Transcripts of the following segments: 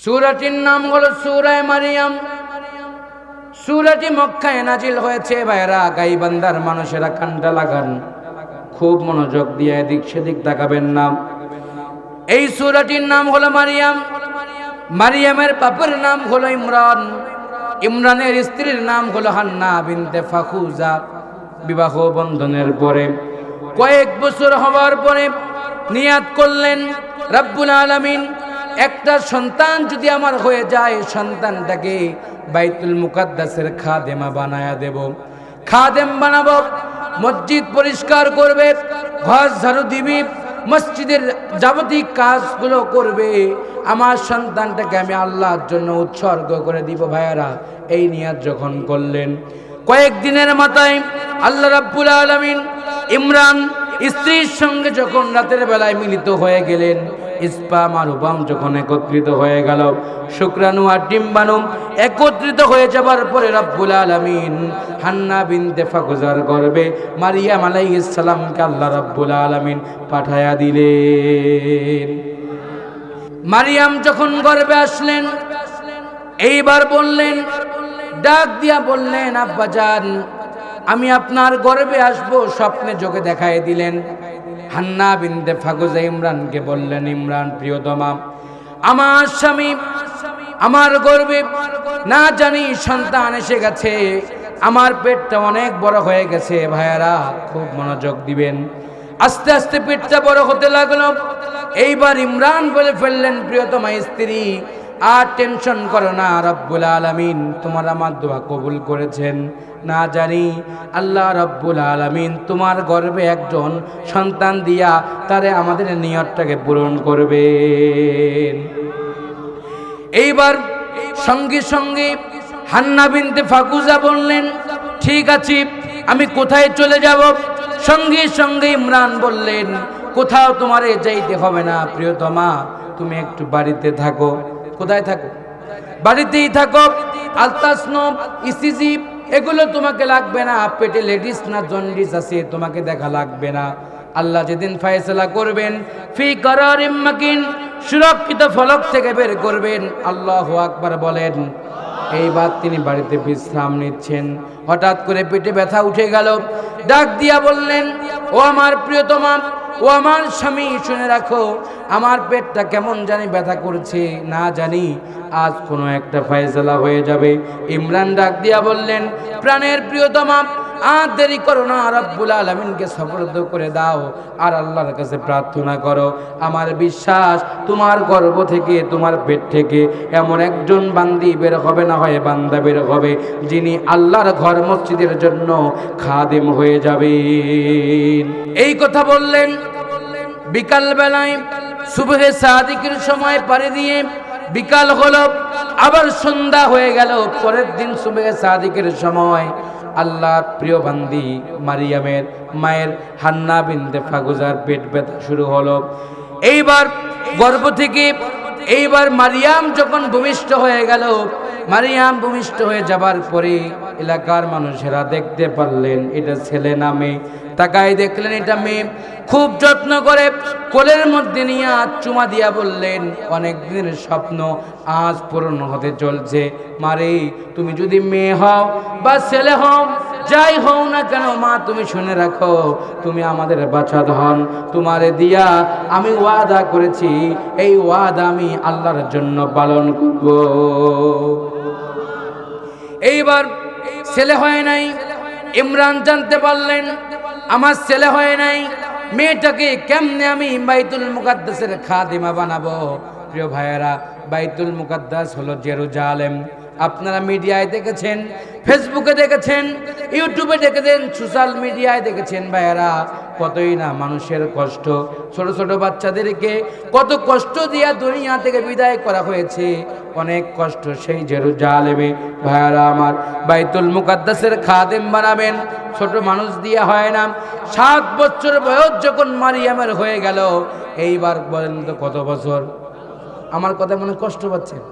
সূরাটির নাম হলো সূরা মারিয়াম। সূরাটি মক্কায় নাজিল হয়েছে। ভাইরা, গাইবান্দার মানুষেরা কানটা লাগান, খুব মনোযোগ দিয়ে এদিক সেদিক তাকাবেন না। এই সূরাটির নাম হলো মারিয়াম। মারিয়ামের বাপের নাম হলো ইমরান। ইমরানের স্ত্রীর নাম হলো হান্না বিনতে ফাখুজা। বিবাহ বন্ধনের পরে কয়েক বছর হওয়ার পরে নিয়াত করলেন, রব্বুল আলামিন একটা সন্তান যদি আমার হয়ে যায়, সন্তানটাকে বাইতুল মুকাদ্দাসের খাদেমা বানায়া দেব। খাদেম বানাবো, মসজিদ পরিষ্কার করবে, ঘর ঝাড়ু দিবি, মসজিদের যাবতীয় কাজগুলো করবে। আমার সন্তানটাকে আমি আল্লাহর জন্য উৎসর্গ করে দিব। ভাইয়ারা, এই নিয়াত যখন করলেন, কয়েকদিনের মাথায় আল্লাহ রাব্বুল আলামিন ইমরান স্ত্রীর সঙ্গে যখন রাতের বেলায় মিলিত হয়ে গেলেন, ইসপাম আর উপাম যখন একত্রিত হয়ে গেল, শুক্রাণু আর ডিম্বাণু একত্রিত হয়ে যাবার পরে রাব্বুল আলামিন হান্না বিনতে ফাখুজার গর্ভে মারিয়াম আলাইহিস সালামকে আল্লাহ রাব্বুল আলামিন পাঠায়া দিলেন। মারিয়াম যখন গর্ভে আসলেন, এইবার বললেন, ডাক দিয়া বললেন, আব্বাজান আমি আপনার গর্ভে আসবো। স্বপ্নে যোগে দেখায় দিলেন। হান্না বিনতে ফাখুজা ইমরানকে বললেন, ইমরান প্রিয়তমা, আমার স্বামী আমার গর্ভে না জানি সন্তান এসে গেছে, আমার পেটটা অনেক বড় হয়ে গেছে। ভাইয়ারা, খুব মনোযোগ দিবেন। আস্তে আস্তে পেটটা বড় হতে লাগলো। এইবার ইমরান বলে ফেললেন, প্রিয়তমা স্ত্রী, আর টেনশন করো না, রব্বুল আলামিন তোমার আমার দোয়া কবুল করেছেন। না জানি আল্লাহ রব্বুল আলামিন তোমার গর্ভে একজন সন্তান দিয়া তারে আমাদের নিয়তটাকে পূরণ করবেন। এইবার সঙ্গে সঙ্গে হান্না বিনতে ফাখুজা বললেন, ঠিক আছে, আমি কোথায় চলে যাব? সঙ্গে সঙ্গে ইমরান বললেন, কোথাও তোমারে যাইতে হবে না প্রিয়তমা, তুমি একটু বাড়িতে থাকো। কোথায় থাকো? বাড়িতেই থাকো। আলতাসনব, ইসিজি এগুলো তোমাকে লাগবে না। পেটে লেডিস না জন্ডিস আছে, তোমাকে দেখা লাগবে না। আল্লাহ যেদিন ফয়সালা করবেন, ফি করারিম মাকিন, সুরক্ষিত ফলক থেকে বের করবেন। আল্লাহু আকবার বলেন। এইবার তিনি বাড়িতে বিশ্রাম নিচ্ছেন। হঠাৎ করে পেটে ব্যথা উঠে গেল। ডাক দিয়া বললেন, ও আমার প্রিয়তমা, ও আমার স্বামী, শুনে রাখো, আমার পেটটা কেমন জানি ব্যথা করছে, না জানি আজ কোনো একটা ফয়সালা হয়ে যাবে। ইমরান ডাক দিয়া বললেন, প্রাণের প্রিয়তমা, আর দেরি করো না, রব্বুল আলামিনকে সুপর্দ করে দাও আর আল্লাহর কাছে প্রার্থনা করো। আমার বিশ্বাস তোমার গর্ভ থেকে, তোমার পেট থেকে এমন একজন বান্দি বের হবে, না হয় বান্দা বের হবে, যিনি আল্লাহর ঘর মসজিদের জন্য খাদেম হয়ে যাবে। এই কথা বললেন। বিকাল বেলায় সুবহে সাদিকের সময় পাড়ি দিয়ে বিকাল হলো, আবার সন্ধ্যা হয়ে গেল। পরের দিন সুবহে সাদিকের সময় আল্লাহর প্রিয় বান্দি মারিয়ামের মায়ের হান্না বিনতে ফাখুজার পেট ব্যথা শুরু হলো। এইবার গর্ভ থেকে এইবার মারিয়াম যখন ভূমিষ্ঠ হয়ে গেল, মারিয়াম ভূমিষ্ঠ হয়ে যাবার পরে এলাকার মানুষেরা দেখতে পারলেন এটা ছেলে না মেয়ে। তাকাই দেখলেন এটা মেয়ে। খুব যত্ন করে কোলের মধ্যে নিয়ে চুমা দিয়া বললেন, অনেক দিনের স্বপ্ন আজ পূরণ হতে চলছে। মারে, তুমি যদি মেয়ে হও বা ছেলে হও, যাই হও না কেন, মা তুমি শুনে রাখো, তুমি আমাদের বাছা ধন। তোমারে দিয়া আমি ওয়াদা করেছি, এই ওয়াদা আমি আল্লাহর জন্য পালন করব। এইবার ছেলে হয় নাই। ইমরান জানতে পারলেন আমার ছেলে হয় নাই, মেয়েটাকে কেমনে আমি বাইতুল মুকাদ্দাসের খাদেমা বানাবো? প্রিয় ভাইয়েরা, বাইতুল মুকাদ্দাস হলো জেরুজালেম। আপনারা মিডিয়ায় দেখেছেন, ফেসবুকে দেখেছেন, ইউটিউবে দেখেছেন, সোশ্যাল মিডিয়ায় দেখেছেন। ভাইয়েরা, কতই না মানুষের কষ্ট, ছোট ছোট বাচ্চাদেরকে কত কষ্ট দিয়া দুনিয়া থেকে বিদায় করা হয়েছে, অনেক কষ্ট সেই জেরুজালেমে। ভাইয়েরা আমার, বাইতুল মুকাদ্দাসের খাদেম বানাবেন, ছোট মানুষ দিয়া হয় না। 7 বছর বয়স যখন মারিয়ামের হয়ে গেল, এইবার বলেন তো কত বছর? আমার কথা মনে কষ্ট পাচ্ছেন?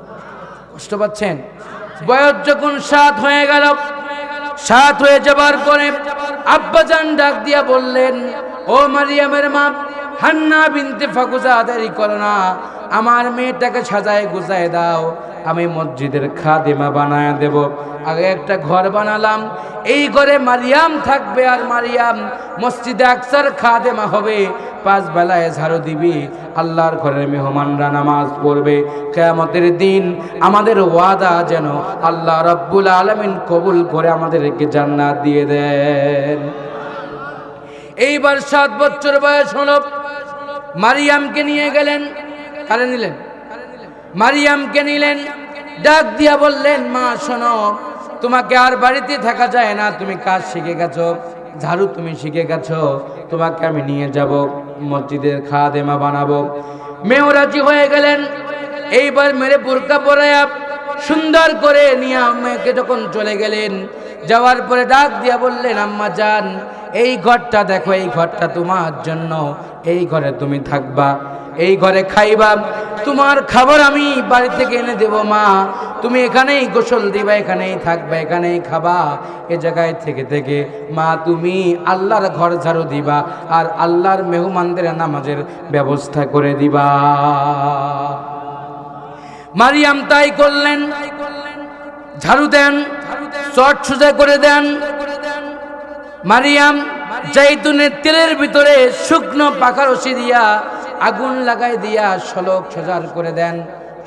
কষ্ট পাচ্ছেন? বয়স যখন 7 হয়ে গেল, 7 হয়ে যাবার পরে আব্বাজান ডাক দিয়া বললেন, ও মারিয়ামের মা হান্না বিনতে ফাখুজা, দেরি করো না, আমার মেয়েটাকে সাজায় গুজায় দাও, আমি মসজিদের খাদেমা বানায় দেব। আগে একটা ঘর বানালাম, এই ঘরে মারিয়াম থাকবে, আর মারিয়াম মসজিদে আকসার খাদেমা হবে, 5 বেলায় ঝাড়ু দিবি, আল্লাহর ঘরের মেহমানরা নামাজ পড়বে। কিয়ামতের দিন আমাদের ওয়াদা যেন আল্লাহ রাব্বুল আলামিন কবুল করে আমাদেরকে জান্নাত দিয়ে দেন। এইবার 7 বছর বয়স হলো, মারিয়ামকে নিয়ে গেলেন। কারে নিলেন? মারিয়ামকে নিলেন, ডাক দিয়া বললেন, মা শোনো, তোমাকে আর বাড়িতে থাকা যায় না, তুমি কাজ শিখে গেছো, ঝাড়ু তুমি শিখে গেছো, তোমাকে আমি নিয়ে যাব, মসজিদের খাদেমা বানাবো। মেয়েও রাজি হয়ে গেলেন। এইবার মেরে বোরকা পরায়া সুন্দর করে নিয়ে মেয়েকে যখন চলে গেলেন, যাওয়ার পরে ডাক দিয়া বললেন, আম্মা জান, এই ঘরটা দেখো, এই ঘরটা তোমার জন্য, এই ঘরে তুমি থাকবা, এই ঘরে খাইবা, তোমার খাবার আমি বাড়ি থেকে এনে দেব। মা তুমি এখানেই গোসল দিবা, এখানেই থাকবা, এখানেই খাবা, এ জায়গায় থেকে থেকে মা তুমি আল্লাহর ঘর ঝাড়ু দিবা, আর আল্লাহর মেহমানদের নামাজের ব্যবস্থা করে দিবা। মারিয়াম তাই করলেন, ঝাড়ু দেন, চট সোজা করে দেন। মারিয়াম জাইতুনের তেলের ভিতরে শুকনো পাকা রশি দিয়া আগুন লাগাই দিয়া সলক সজার করে দেন,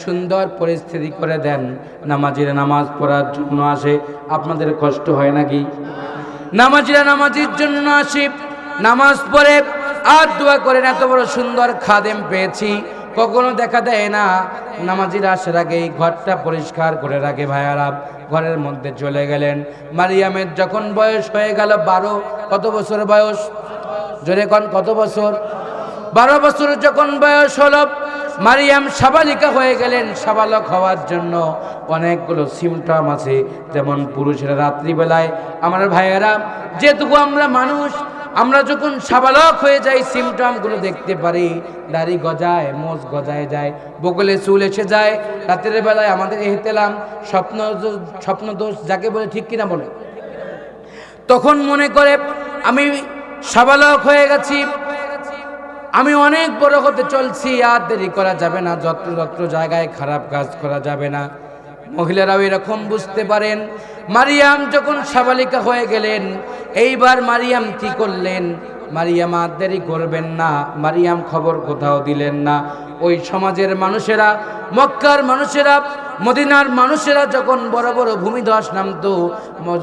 সুন্দর পরিস্থিতি করে দেন। নামাজিরা নামাজ পড়ার জন্য আসে, আপনাদের কষ্ট হয় নাকি? নামাজিরা নামাজির জন্য আসে, নামাজ পড়ে আর দোয়া করেন, এত বড় সুন্দর খাদেম পেয়েছি, কখনো দেখা দেয় না। নামাজিরা আসার আগে এই ঘরটা পরিষ্কার করে রাখে। ভাইয়ারা ঘরের মধ্যে চলে গেলেন। মারিয়ামের যখন বয়স হয়ে গেল 12, কত বছর বয়স? জোরে কোন, কত বছর? 12 বছর যখন বয়স হলো, মারিয়াম সাবালিকা হয়ে গেলেন। সাবালক হওয়ার জন্য অনেকগুলো সিমটম আছে, যেমন পুরুষেরা রাত্রিবেলায়, আমার ভাইয়েরা যেটুকু আমরা মানুষ, আমরা যখন সাবালক হয়ে যাই সিমটমগুলো দেখতে পারি। দাড়ি গজায়, মোজ গজায় যায়, বগলে চুল এসে যায়। রাতের বেলায় আমাদের এহতেলাম, স্বপ্ন দোষ যাকে বলে, ঠিক কিনা বলে, তখন মনে করে আমি সাবালক হয়ে গেছি, আমি অনেক বড় হতে চলছি, আর দেরি করা যাবে না, যত্র জায়গায় খারাপ কাজ করা যাবে না। মহিলারাও এরকম বুঝতে পারেন। মারিয়াম যখন সাবালিকা হয়ে গেলেন, এইবার মারিয়াম কি করলেন? মারিয়াম আর দেরি করবেন না। মারিয়াম খবর কোথাও দিলেন না। ওই সমাজের মানুষেরা, মক্কার মানুষেরা, মদিনার মানুষেরা যখন বড় বড় ভূমিধস নামতো,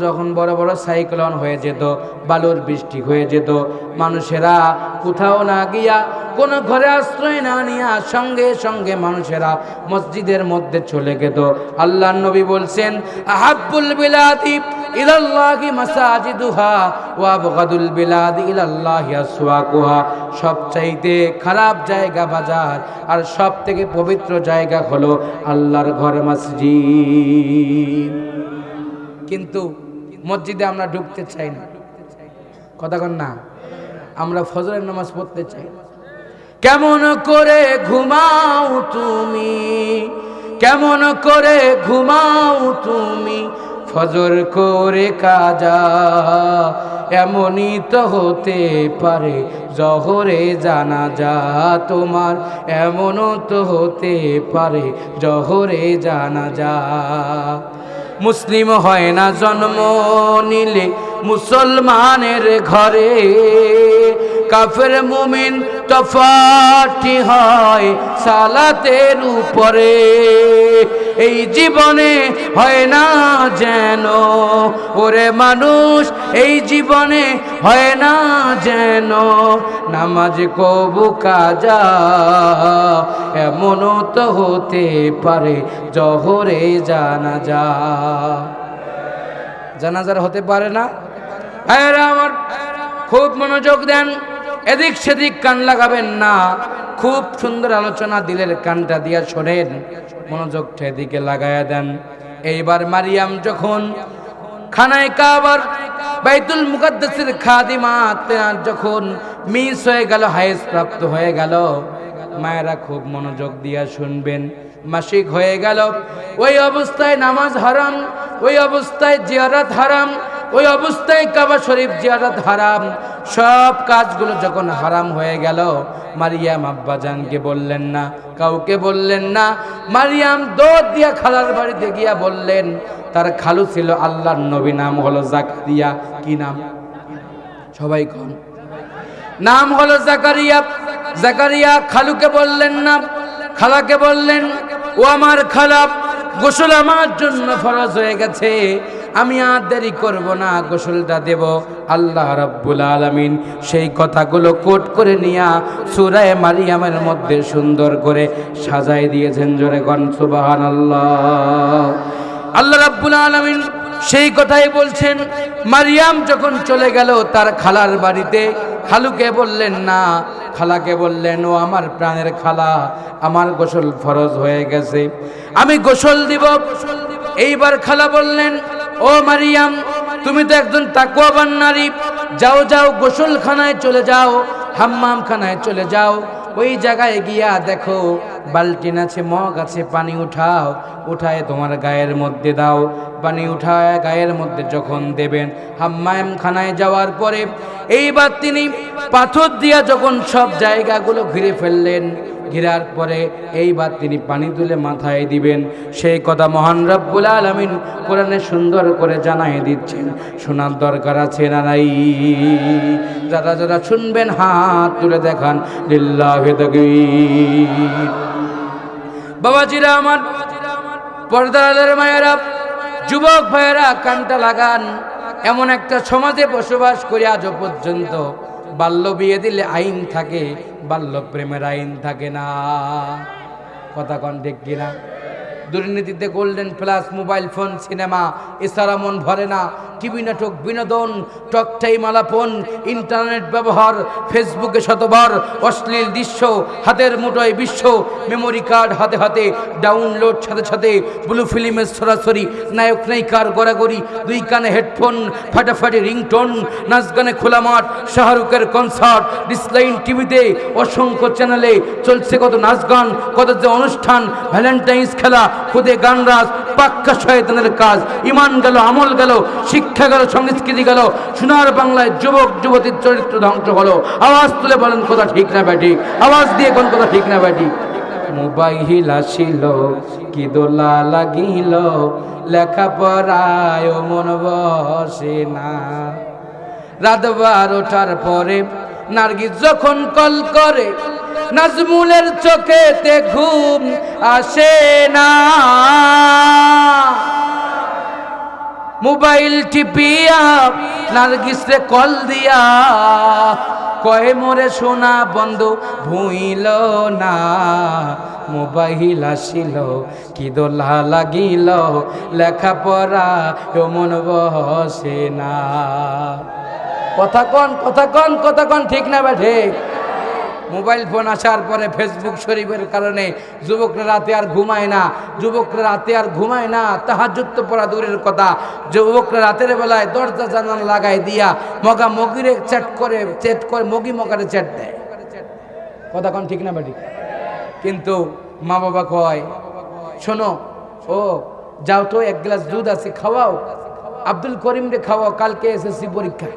যখন বড় বড় সাইক্লোন হয়ে যেত, বালুর বৃষ্টি হয়ে যেত, মানুষেরা কোথাও না গিয়া, কোন ঘরে আশ্রয় না নিয়া সঙ্গে সঙ্গে মানুষেরা মসজিদের মধ্যে চলে যেত। আল্লাহর নবী বলছেন, আহাব্বুল বিলাদি ইলাল্লাহি মাসাজিদুহা ওয়া আবগাদুল বিলাদি ইলাল্লাহি আসওয়াকুহা। সবচাইতে খারাপ জায়গা বাজার, আর সব থেকে পবিত্র জায়গা হলো আল্লাহর ঘর, মসজিদ। কিন্তু মসজিদে আমরা ঢুকতে চাই না, কথা কন না, আমরা ফজরের নামাজ পড়তে চাই। কেমন করে ঘুমাও তুমি, কেমন করে ঘুমাও তুমি, ফজর করে কাজা, এমনই তো হতে পারে জহরে জানাজা তোমার, এমনও তো হতে পারে জহরে জানাজা। মুসলিম হয় না জন্ম নিলে মুসলমানের ঘরে, কাফের মুমিন তফাটি হয় সালাতের উপরে। এই জীবনে হয় না যেন ওরে মানুষ, এই জীবনে হয় না যেন নামাজ কবু কাজা, এমনও তো হতে পারে জহরে জানাজা। জানাজার হতে পারে না? ভাইরা আমার, খুব মনোযোগ দেন, এদিক সেদিক কান লাগাবেন না। খুব সুন্দর আলোচনা, দিলের কানটা দিয়া শোনেন, মনোযোগটা এদিকে লাগায়া দেন। এইবার মারিয়াম যখন খানায় কাবার, বাইতুল মুকাদ্দাসের খাদিমা যখন মিস হয়ে গেল, হায়েস প্রাপ্ত হয়ে গেল, মায়েরা খুব মনোযোগ দিয়া শুনবেন। মাসিক হয়ে গেল, ওই অবস্থায় নামাজ হারাম, ওই অবস্থায় জিয়ারত হারাম, ওই অবস্থায় কাবা শরীফ জিয়ারত হারাম। সব কাজগুলো যখন হারাম হয়ে গেল, মারিয়াম আব্বাজানকে বললেন না, কাউকে বললেন না। মারিয়াম দৌড় দিয়া খালার বাড়িতে গিয়া বললেন, তার খালু ছিল আল্লাহর নবী, নাম হলো জাকারিয়া। কি নাম? সবাই কোন নাম হলো জাকারিয়া। জাকারিয়া খালুকে বললেন না, খালাকে বললেন, ও আমার খালা, গোসল আমার জন্য ফরজ হয়ে গেছে, আমি আর দেরি করব না, গোসলটা দেব। আল্লাহ রাব্বুল আলামিন সেই কথাগুলো কোট করে নিয়া সূরা মারিয়ামের মধ্যে সুন্দর করে সাজায় দিয়েছেন। জোরে কোন সুবহানাল্লাহ। আল্লাহ রাব্বুল আলামিন সেই কথাই বলছেন। মারিয়াম যখন চলে গেল তার খালার বাড়িতে, খালুকে বললেন না, খালাকে বললেন, ও আমার প্রাণের খালা, আমার গোসল ফরজ হয়ে গেছে, আমি গোসল দিব। এইবার খালা বললেন, ও মারিয়াম, তুমি তো একজন তাকওয়াবান নারী, যাও যাও গোসলখানায় চলে যাও, হাম্মামখানায় চলে যাও, ওই জায়গায় গিয়া দেখো বালতিন আছে, মগ আছে, পানি উঠাও, উঠায় তোমার গায়ের মধ্যে দাও। পানি উঠায় গায়ের মধ্যে যখন দেবেন, হাম্মামখানায় যাওয়ার পরে এইবার তিনি পাথর দিয়া যখন সব জায়গাগুলো ঘিরে ফেললেন, ঘিরার পরে এইবার তিনি পানি তুলে মাথায় দিবেন। সেই কথা মহান রব্বুল আলামিন কোরআনে সুন্দর করে জানাই দিচ্ছেন। শোনার দরকার আছে না নাই? যারা যারা শুনবেন হাত তুলে দেখান, লিল্লাহি তাকবীর। বাবাজিরা আমার, পর্দার মায়েরা, যুবক ভাইয়েরা, কানটা লাগান। এমন একটা সমাজে বসবাস করে আজও পর্যন্ত বাল্য বিয়ে দিলে আইন থাকে, বাল্য প্রেমের আইন থাকে না। কথা কন ঠিক কিনা? দুর্নীতিতে golden plus, mobile phone, cinema, এছাড়া মন ভরে না। টিভি নাটক, বিনোদন, টকটাই মালাপন, ইন্টারনেট ব্যবহার, ফেসবুকে শতবার অশ্লীল দৃশ্য, হাতের মুঠোয় বিশ্ব, মেমোরি কার্ড হাতে হাতে, ডাউনলোড সাথে সাথে, ব্লু ফিল্মের সরাসরি, নায়ক নায়িকার গড়াগড়ি, দুই কানে হেডফোন, ফাটাফাটি রিংটোন, নাচ গানে খোলা মাঠ, শাহরুখের কনসার্ট, ডিসলাইন টিভিতে অসংখ্য চ্যানেলে চলছে কত নাচ গান, কত যে অনুষ্ঠান, ভ্যালেন্টাইন্স খেলা, খুদে গানরাজ, পাক্কা শয়তানের কাজ। ইমান গেল, আমল গেল, শিক্ষা গেল, সংস্কৃতি গেল, সোনার বাংলায় যুবক যুবতীর চরিত্র ধ্বংস হলো। আওয়াজ তুলে বলেন কথা ঠিক না ব্যাটি? আওয়াজ দিয়ে কোন কথা ঠিক না ব্যাটি? মোবাইল আসিল, কি দোলা লাগিল, লেখাপড়ায় মন বসে না। রাত 12টার পরে নার্গিস যখন কল করে, নাজমুলের চোখেতে ঘুম আসে না। মোবাইল টিপিয়া নার্গিসে কল দিয়া কয়ে, মোরে সোনা বন্ধু ভুইল না। মোবাইল আসিল, কি দোলা লাগিল, লেখাপড়া মন বসে না। কথা কন, কথা কন, কথা কন ঠিক না ব্যাঠে? মোবাইল ফোন আসার পরে ফেসবুক শরীফের কারণে যুবকরা রাতে আর ঘুমায় না, যুবকরা রাতে আর ঘুমায় না। তাহাজ্জুদ তো পড়া দূরের কথা, যুবকরা রাতের বেলায় দরজা জানালা লাগাই দিয়া মগা মগিরে চ্যাট করে মগি মগারে চ্যাট দেয়। কথা কন ঠিক না বেটি? কিন্তু মা বাবা কয়, শোনো, ও যাও তো, এক গ্লাস দুধ আছে, খাওয়াও, আব্দুল করিম রে খাওয়াও, কালকে এসএসসি পরীক্ষা।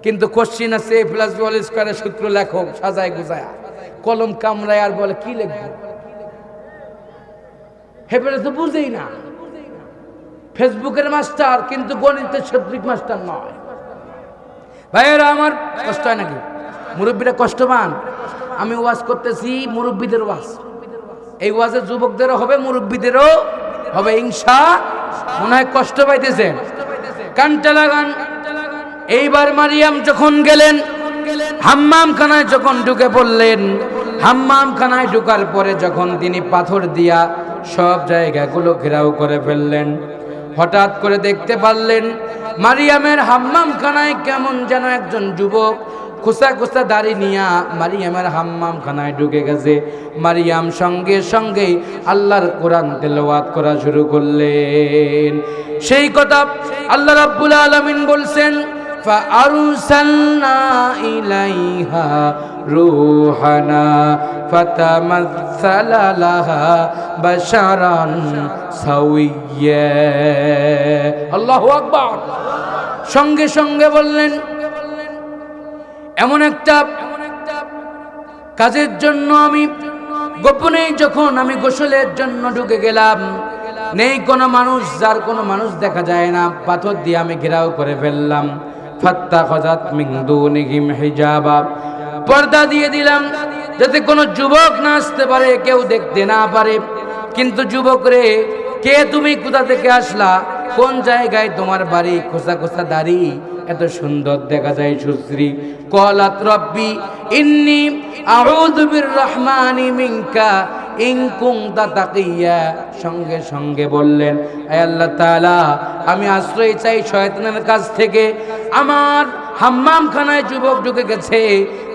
কিন্তু কোশ্চিন আছে এ প্লাস বি হোল স্কয়ারের সূত্র লেখো, সাজায় গুজায়া, কলম কামড়ায় আর বলে কি লিখবো? হেপেলে তো বুঝেই না। ফেসবুকের মাস্টার, কিন্তু গণিতের সঠিক মাস্টার নয়। ভাইয়েরা আমার, কষ্ট হয় নাকি? মুরব্বীরা কষ্ট পান? আমি ওয়াজ করতেছি, মুরব্বীদের ওয়াজ। এই ওয়াজে যুবকদেরও হবে, মুরব্বীদেরও হবে ইনশাআল্লাহ। মনে হয় কষ্ট পাইতেছেন? কানটা লাগান। এইবার মারিয়াম যখন গেলেন হাম্মামখানায়, যখন ঢুকে পড়লেন, হাম্মামখানায় ঢুকার পরে যখন তিনি পাথর দিয়া সব জায়গাগুলো ঘেরাও করে ফেললেন, হঠাৎ করে দেখতে পারলেন মারিয়ামের হাম্মামখানায় কেমন যেন একজন যুবক খোসা খোসা দাড়ি নিয়া মারিয়ামের হাম্মামখানায় ঢুকে গেছে। মারিয়াম সঙ্গে সঙ্গে আল্লাহর কোরআন তেলাওয়াত করা শুরু করলেন। সেই কথা আল্লাহ রাব্বুল আলামিন বলছেন, فأرسلنا إليها روحنا فتمثل لها بشرا سويا। আল্লাহু আকবার। সঙ্গে সঙ্গে বললেন, এমন একটা কাজের জন্য আমি গোপনে যখন আমি গোসলের জন্য ঢুকে গেলাম, নেই কোনো মানুষ, যার কোনো মানুষ দেখা যায় না, পাথর দিয়ে আমি ঘেরাও করে ফেললাম। ফাত্তাখাযাত মিন দুনিহিম হিজাবা, পর্দা দিয়ে দিলাম যাতে কোনো যুবক না আসতে পারে, কেউ দেখতে না পারে। কিন্তু যুবক রে, কে তুমি, কোথা থেকে আসলা, কোন জায়গায় তোমার বাড়ি, খোসা খোসা দাড়ি, এত সুন্দর দেখা যায় সুশ্রী। ক্বালাত রব্বি ইন্নী আউযু বিররহমানি মিনকা ইন কুনতা তাকিয়া, সঙ্গে সঙ্গে বললেন, হে আল্লাহ তাআলা, আমি আশ্রয় চাই শয়তানের কাছ থেকে। আমার হাম্মামখানায় যুবক ঢুকে গেছে,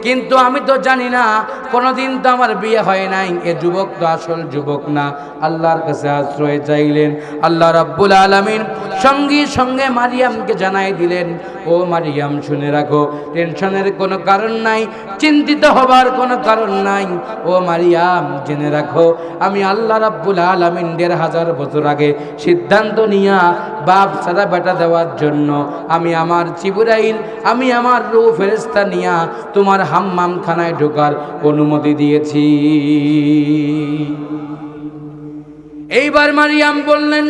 কিন্তু আমি তো জানি না, কোনোদিন তো আমার বিয়ে হয় নাই, এ যুবক তো আসল যুবক না। আল্লাহর কাছে আশ্রয় চাইলেন। আল্লাহ রাব্বুল আলামিন সঙ্গে সঙ্গে মারিয়ামকে জানাই দিলেন, ও মারিয়াম শুনে রাখো, টেনশনের কোনো কারণ নাই, চিন্তিত হবার কোনো কারণ নাই। ও মারিয়াম জেনে রাখো, আমি আল্লাহ রাব্বুল আলামিন ১৫০০ বছর আগে সিদ্ধান্ত নিয়া বাপ ছাড়া বেটা দেওয়ার জন্য আমি আমার জিবরাইল, আমি আমার রূহ ফেরেশতা নিয়া তোমার হাম্মামখানায় ঢোকার অনুমতি দিয়েছি। এইবার মারিয়াম বললেন,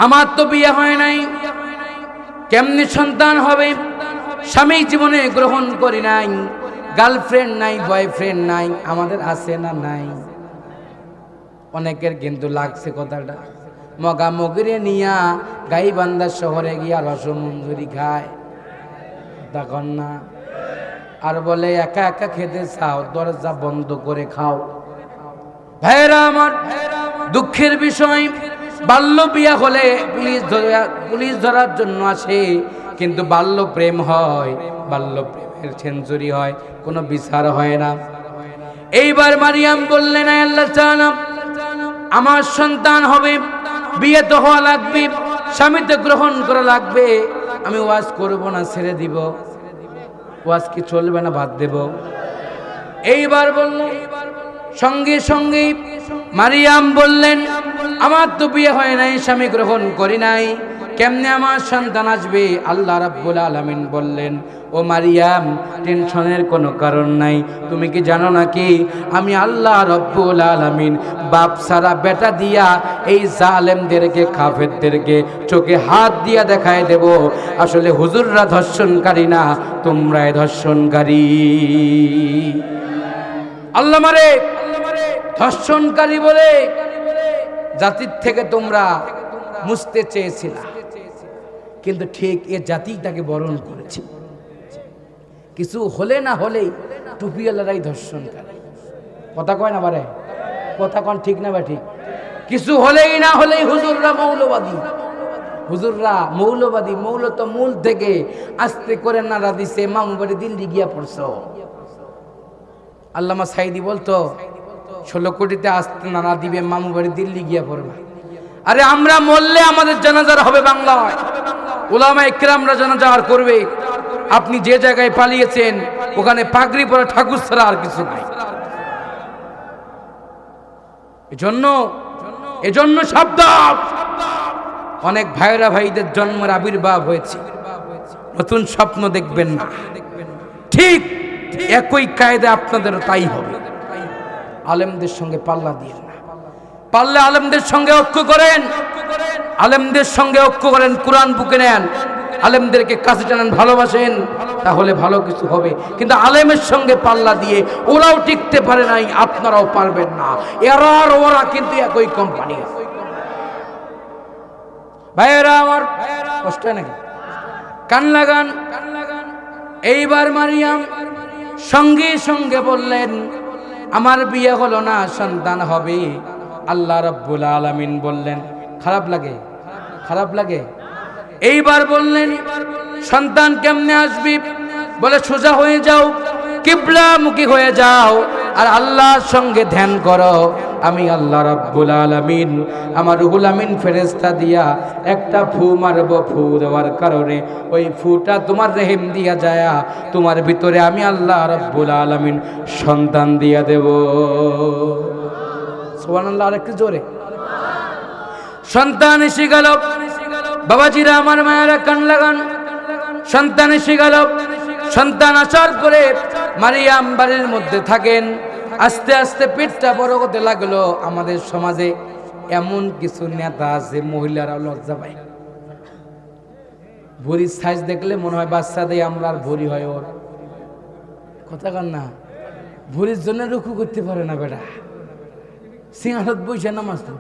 আমার তো বিয়ে হয় নাই, কেমনে সন্তান হবে? স্বামী জীবনে গ্রহণ করি নাই, গার্লফ্রেন্ড নাই, বয়ফ্রেন্ড নাই, আমাদের আছে না নাই? অনেকের কিন্তু লাগছে কথাটা, মগা মগিরে নিয়া গাইবান্ধা শহরে গিয়া রসমঞ্জুরি খায়, তখন না আর বলে একা একা খেতে চাও, দরজা বন্ধ করে খাও। ভাইরা আমার, দুঃখের বিষয়, বাল্য বিয়া হলে পুলিশ ধরার জন্য আসে, কিন্তু বাল্য প্রেম হয়, বাল্য প্রেমের সেঞ্চুরি হয়, কোনো বিচার হয় না। এইবার মারিয়াম বললেন, আল্লাহ তাআলা, আমার সন্তান হবে, বিয়ে তো হওয়া লাগবে, স্বামী তো গ্রহণ করা লাগবে, আমি ওয়াজ করব না ছেড়ে দিব? ওয়াজ কি চলবে না বাদ দেব? এইবার বললেন, সঙ্গে সঙ্গে মারিয়াম বললেন, আমার তো বিয়ে হয় নাই, স্বামী গ্রহণ করি নাই, কেমনে আমার সন্তান আসবে? আল্লাহ রাব্বুল আলামিন বললেন, ও মারিয়াম, টেনশনের কোনো কারণ নাই, তুমি কি জানো নাকি আমি আল্লাহ রাব্বুল আলামিন বাপ সারা বেটা দিয়া এই জালেমদেরকে, কাফেরদেরকে চোখে হাত দিয়া দেখায় দেব, আসলে হুজুররা ধর্ষণকারী না, তোমরাই ধর্ষণকারী। আল্লাহ মারে ধর্ষণকারী বলে জাতির থেকে তোমরা মুছতে চেয়েছিলা, কিন্তু ঠিক এ জাতি তাকে বরণ করেছে। কিছু হলে না হলেই টুপিওয়ালারাই ধর্ষণকারী। কথা কয় না বারে, কথা কন ঠিক না বা ঠিক? কিছু হলেই না হলেই হুজুররা মৌলবাদী, হুজুররা মৌলবাদী। মৌল তো মূল থেকে আস্তে করে নাড়া দিছে, মামু বাড়ি দিল্লি গিয়া পড়ছ। আল্লামা সাইদি বলতো, 16 কোটিতে আস্তে নাড়া দিবে, মামু বাড়ি দিল্লি গিয়া পড়বে। আরে আমরা মরলে আমাদের জানাজার হবে বাংলায়, উলামা ইকরামরা জানাজার করবে। আপনি যে জায়গায় পালিয়েছেন ওখানে পাগড়ি পরা ঠাকুর ছাড়া আর কিছু নাই। এজন্য সাবধান। অনেক ভাইরা ভাইদের জন্মের আবির্ভাব হয়েছে, নতুন স্বপ্ন দেখবেন না। ঠিক একই কায়দা আপনাদেরও তাই হবে। আলেমদের সঙ্গে পাল্লা দিয়ে না, পারলে আলেমদের সঙ্গে ঐক্য করেন, আলেমদের সঙ্গে ঐক্য করেন, কোরআন বুকে নেন, আলেমদেরকে কাছে টানেন, ভালোবাসেন, তাহলে ভালো কিছু হবে। কিন্তু আলেমের সঙ্গে পাল্লা দিয়ে ওরাও টিকতে পারে নাই, আপনারাও পারবেন না। এরা আর ওরা কিন্তু একই কোম্পানি। ভাইয়েরা আমার, কষ্ট হয় নাকি? কান লাগান। এইবার মারিয়াম সঙ্গে সঙ্গে বললেন, আমার বিয়ে হলো না, সন্তান হবে। আল্লাহ রাব্বুল আলামিন বললেন, খারাপ লাগে? খারাপ লাগে? এইবার বললেন, সন্তান কেমনে আসবি? বলে সোজা হয়ে যাও, কিবলামুখী হয়ে যাও, আর আল্লাহর সঙ্গে ধ্যান করো। আমি আল্লাহ রাব্বুল আলামিন আমার রুহুল আমিন ফেরেশতা দিয়া একটা ফু মারব, ফু দেওয়ার কারণে ওই ফুটা তোমার রেহেম দিয়া যায়, তোমার ভিতরে আমি আল্লাহ রাব্বুল আলামিন সন্তান দিয়া দেব। সুবহানাল্লাহ। আরেকটু জোরে। সন্তান এসে গেল। বাবাজিরা আমার, মায়েরা কান লাগান। সন্তান এসে গেল। সন্তান আসার পরে মারিয়াম বাড়ির মধ্যে থাকেন। আস্তে আস্তে পেটটা বড় হতে লাগলো। আমাদের সমাজে এমন কিছু নেতা আছে মহিলারা লজ্জা পায়, ভরির সাইজ দেখলে মনে হয় বাচ্চা দিয়ে আমরা আর ভরি হয় ওর কথা কন না, ভরির জন্য রুকু করতে পারে না বেটা, সিংহাসত বসে নামাজ তো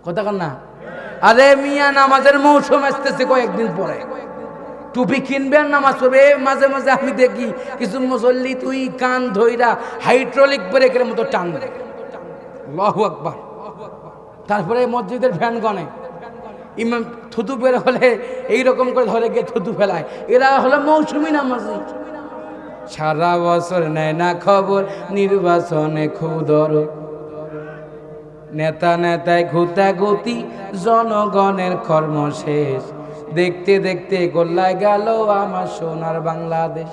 কথা কন না। আরে মিয়া নামাজের মৌসুম আসতেছে কয়েকদিন পরে, টুপি কিনবে আর নামাজ পড়বে। মাঝে মাঝে আমি দেখি কিছু মুসল্লি তুই কান ধইরা হাইড্রোলিক ব্রেকের মতো টান দেয়, আল্লাহু আকবার। তারপরে মসজিদের ফ্যান গনে, ইমাম থুতু বের হলে এইরকম করে ধরে গিয়ে থুতু ফেলায়। এরা হলো মৌসুমী নামাজি, সারা বছর নেয় না খবর, নির্বাচনে খুদর নেতা নেতায় ঘুতাঘুতি, জনগণের কর্ম শেষ, দেখতে দেখতে গোল্লায় গেল আমার সোনার বাংলাদেশ।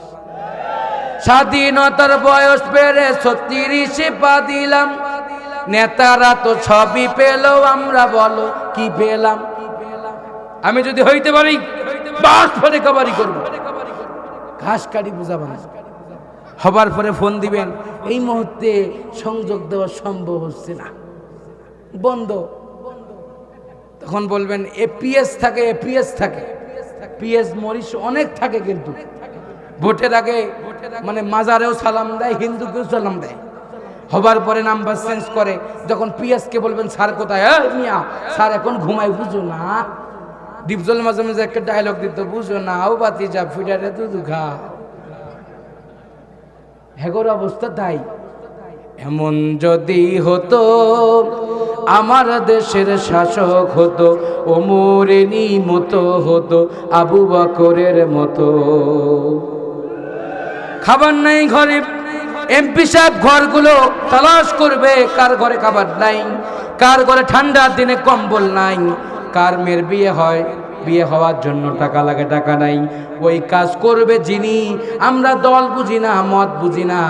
স্বাধীনতার বয়স বেড়ে 36 পা দিলাম, নেতারা তো সবই পেল, আমরা বলো কি পেলাম। আমি যদি হইতে পারি বাস ফলে কবারি করবো, ঘাস কাটি বুঝাবো না। হবার পরে ফোন দিবেন, এই মুহূর্তে সংযোগ দেওয়া সম্ভব হচ্ছে না, বন্ধ। তখন বলবেন এপিএস থাকে, এপিএস থাকে, পিএস মরিচ অনেক থাকে, কিন্তু ভোটের আগে মানে মাজারেও সালাম দেয়, হিন্দুকেও সালাম দেয়। হবার পরে নাম্বার চেঞ্জ করে, যখন পিএসকে বলবেন স্যার কোথায়, মিয়া স্যার এখন ঘুমাই, বুঝো না। ডিপজল মাঝে মাঝে একটা ডায়লগ দিত, বুঝো না ও বাতি যা ফিটারে দুধ খা। হেগোর অবস্থা তাই। এমন যদি হতো আমার দেশের শাসক হতো, ওমরেরই মতো হতো, আবু বকরের মতো। খাবার নাই ঘরে, এমপি সাহেব ঘরগুলো তালাশ করবে, কার ঘরে খাবার নাই, কার ঘরে ঠান্ডার দিনে কম্বল নাই, কার মেয়ের বিয়ে হয়, বিয়ে হওয়ার জন্য টাকা লাগে, টাকা নাই। ওই কাজ করবে যিনি, আমরা দল বুঝি না, মত বুঝি না,